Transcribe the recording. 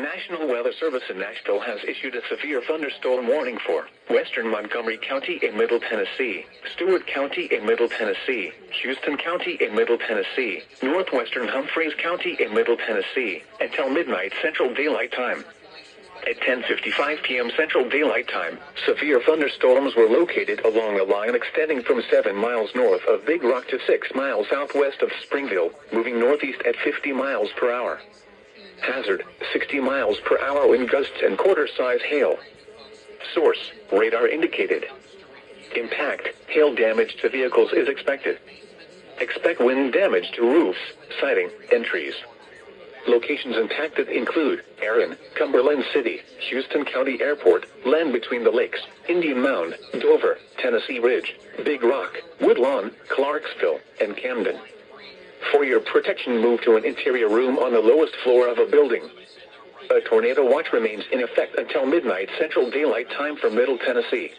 National Weather Service in Nashville has issued a severe thunderstorm warning for western Montgomery County in Middle Tennessee, Stewart County in Middle Tennessee, Houston County in Middle Tennessee, northwestern Humphreys County in Middle Tennessee, until midnight Central Daylight Time. At 10:55 p.m. Central Daylight Time, severe thunderstorms were located along a line extending from 7 miles north of Big Rock to 6 miles southwest of Springville, moving northeast at 50 miles per hour. Hazard, 60 miles per hour wind gusts and quarter-size hail. Source, radar indicated. Impact, hail damage to vehicles is expected. Expect wind damage to roofs, siding, and trees. Locations impacted include Erin, Cumberland City, Houston County Airport, land between the lakes, Indian Mound, Dover, Tennessee Ridge, Big Rock, Woodlawn, Clarksville, and Camden. For your protection, move to an interior room on the lowest floor of a building. A tornado watch remains in effect until midnight Central Daylight Time for Middle Tennessee.